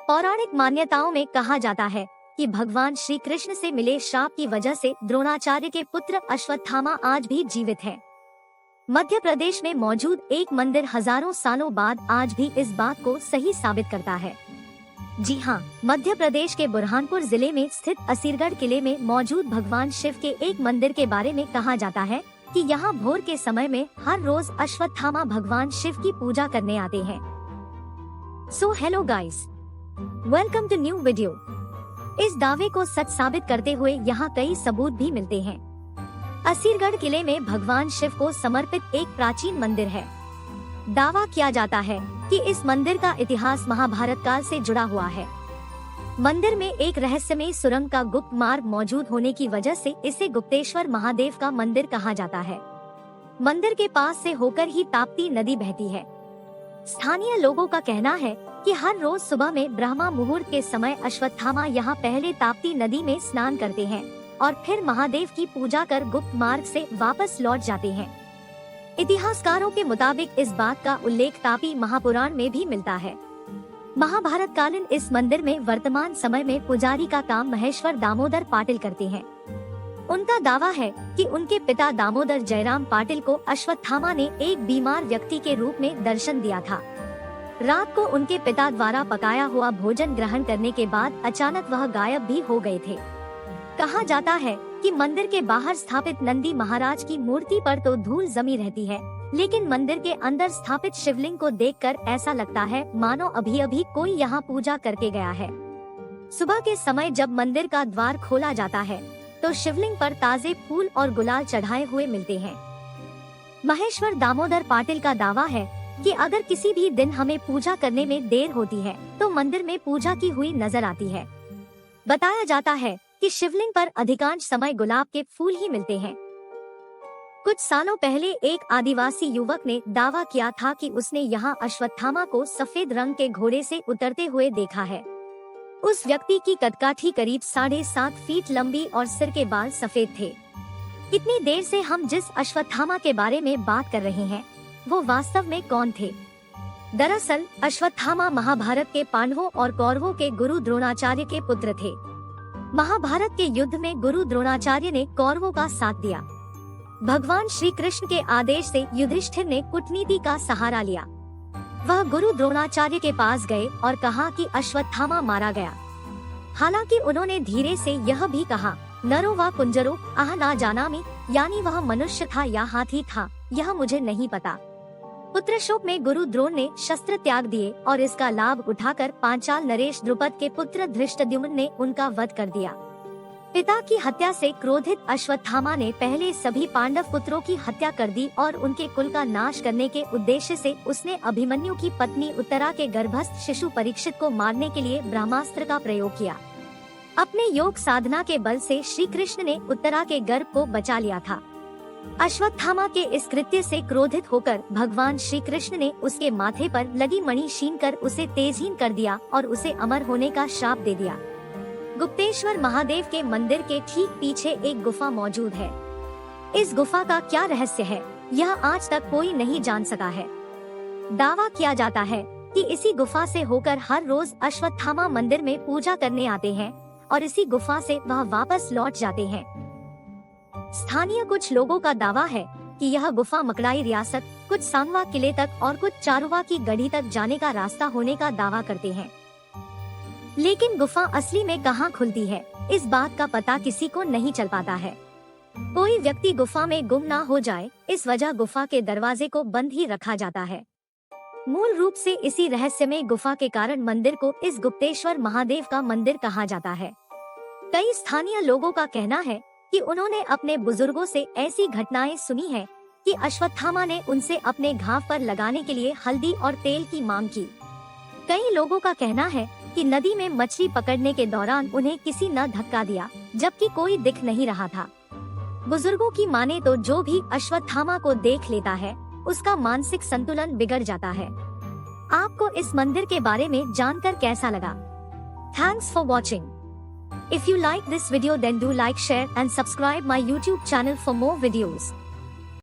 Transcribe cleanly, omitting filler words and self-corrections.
पौराणिक मान्यताओं में कहा जाता है कि भगवान श्री कृष्ण से मिले श्राप की वजह से द्रोणाचार्य के पुत्र अश्वत्थामा आज भी जीवित है। मध्य प्रदेश में मौजूद एक मंदिर हजारों सालों बाद आज भी इस बात को सही साबित करता है। जी हाँ, मध्य प्रदेश के बुरहानपुर जिले में स्थित असीरगढ़ किले में मौजूद भगवान शिव के एक मंदिर के बारे में कहा जाता है कि यहाँ भोर के समय में हर रोज अश्वत्थामा भगवान शिव की पूजा करने आते हैं। So hello guys, welcome to new video. इस दावे को सच साबित करते हुए यहाँ कई सबूत भी मिलते हैं। असीरगढ़ किले में भगवान शिव को समर्पित एक प्राचीन मंदिर है। दावा किया जाता है कि इस मंदिर का इतिहास महाभारत काल से जुड़ा हुआ है। मंदिर में एक रहस्यमय सुरंग का गुप्त मार्ग मौजूद होने की वजह से इसे गुप्तेश्वर महादेव का मंदिर कहा जाता है। मंदिर के पास से होकर ही ताप्ती नदी बहती है। स्थानीय लोगों का कहना है कि हर रोज सुबह में ब्रह्मा मुहूर्त के समय अश्वत्थामा यहाँ पहले ताप्ती नदी में स्नान करते हैं और फिर महादेव की पूजा कर गुप्त मार्ग से वापस लौट जाते हैं। इतिहासकारों के मुताबिक इस बात का उल्लेख तापी महापुराण में भी मिलता है। महाभारत कालीन इस मंदिर में वर्तमान समय में पुजारी का काम महेश्वर दामोदर पाटिल करते हैं। उनका दावा है कि उनके पिता दामोदर जयराम पाटिल को अश्वत्थामा ने एक बीमार व्यक्ति के रूप में दर्शन दिया था। रात को उनके पिता द्वारा पकाया हुआ भोजन ग्रहण करने के बाद अचानक वह गायब भी हो गए थे। कहा जाता है कि मंदिर के बाहर स्थापित नंदी महाराज की मूर्ति पर तो धूल जमी रहती है, लेकिन मंदिर के अंदर स्थापित शिवलिंग को देखकर ऐसा लगता है मानो अभी अभी कोई यहाँ पूजा करके गया है। सुबह के समय जब मंदिर का द्वार खोला जाता है तो शिवलिंग पर ताजे फूल और गुलाल चढ़ाए हुए मिलते हैं। महेश्वर दामोदर पाटिल का दावा है कि अगर किसी भी दिन हमें पूजा करने में देर होती है तो मंदिर में पूजा की हुई नजर आती है। बताया जाता है कि शिवलिंग पर अधिकांश समय गुलाब के फूल ही मिलते हैं। कुछ सालों पहले एक आदिवासी युवक ने दावा किया था कि उसने यहाँ अश्वत्थामा को सफेद रंग के घोड़े से उतरते हुए देखा है। उस व्यक्ति की कदकाठी करीब 7.5 फीट लंबी और सिर के बाल सफेद थे। इतनी देर से हम जिस अश्वत्थामा के बारे में बात कर रहे हैं वो वास्तव में कौन थे? दरअसल अश्वत्थामा महाभारत के पांडवों और कौरवों के गुरु द्रोणाचार्य के पुत्र थे। महाभारत के युद्ध में गुरु द्रोणाचार्य ने कौरवों का साथ दिया। भगवान श्री कृष्ण के आदेश से युधिष्ठिर ने कूटनीति का सहारा लिया। वह गुरु द्रोणाचार्य के पास गए और कहा कि अश्वत्थामा मारा गया। हालांकि उन्होंने धीरे से यह भी कहा, नरो व कुंजरो आह ना जानामि, यानी वह मनुष्य था या हाथी था यह मुझे नहीं पता। पुत्र शोक में गुरु द्रोण ने शस्त्र त्याग दिए और इसका लाभ उठाकर पांचाल नरेश द्रुपद के पुत्र धृष्टद्युम्न ने उनका वध कर दिया। पिता की हत्या से क्रोधित अश्वत्थामा ने पहले सभी पांडव पुत्रों की हत्या कर दी और उनके कुल का नाश करने के उद्देश्य से उसने अभिमन्यु की पत्नी उत्तरा के गर्भस्थ शिशु परीक्षित को मारने के लिए ब्रह्मास्त्र का प्रयोग किया। अपने योग साधना के बल से श्री कृष्ण ने उत्तरा के गर्भ को बचा लिया था। अश्वत्थामा के इस कृत्य से क्रोधित होकर भगवान श्री कृष्ण ने उसके माथे पर लगी मणि छीन कर उसे तेजहीन कर दिया और उसे अमर होने का श्राप दे दिया। गुप्तेश्वर महादेव के मंदिर के ठीक पीछे एक गुफा मौजूद है। इस गुफा का क्या रहस्य है यह आज तक कोई नहीं जान सका है। दावा किया जाता है कि इसी गुफा से होकर हर रोज अश्वत्थामा मंदिर में पूजा करने आते हैं और इसी गुफा से वह वापस लौट जाते हैं। स्थानीय कुछ लोगों का दावा है कि यह गुफा मकड़ाई रियासत, कुछ सांगवा किले तक और कुछ चारुवा की गढ़ी तक जाने का रास्ता होने का दावा करते हैं। लेकिन गुफा असली में कहाँ खुलती है इस बात का पता किसी को नहीं चल पाता है। कोई व्यक्ति गुफा में गुम ना हो जाए इस वजह गुफा के दरवाजे को बंद ही रखा जाता है। मूल रूप से इसी रहस्यमय गुफा के कारण मंदिर को इस गुप्तेश्वर महादेव का मंदिर कहा जाता है। कई स्थानीय लोगों का कहना है कि उन्होंने अपने बुजुर्गों से ऐसी घटनाएं सुनी है कि अश्वत्थामा ने उनसे अपने घाव पर लगाने के लिए हल्दी और तेल की मांग की। कई लोगों का कहना है कि नदी में मछली पकड़ने के दौरान उन्हें किसी न धक्का दिया जबकि कोई दिख नहीं रहा था। बुजुर्गों की माने तो जो भी अश्वत्थामा को देख लेता है उसका मानसिक संतुलन बिगड़ जाता है। आपको इस मंदिर के बारे में जानकर कैसा लगा? Thanks for watching. If you like this video then do like, share and subscribe my YouTube channel for more videos.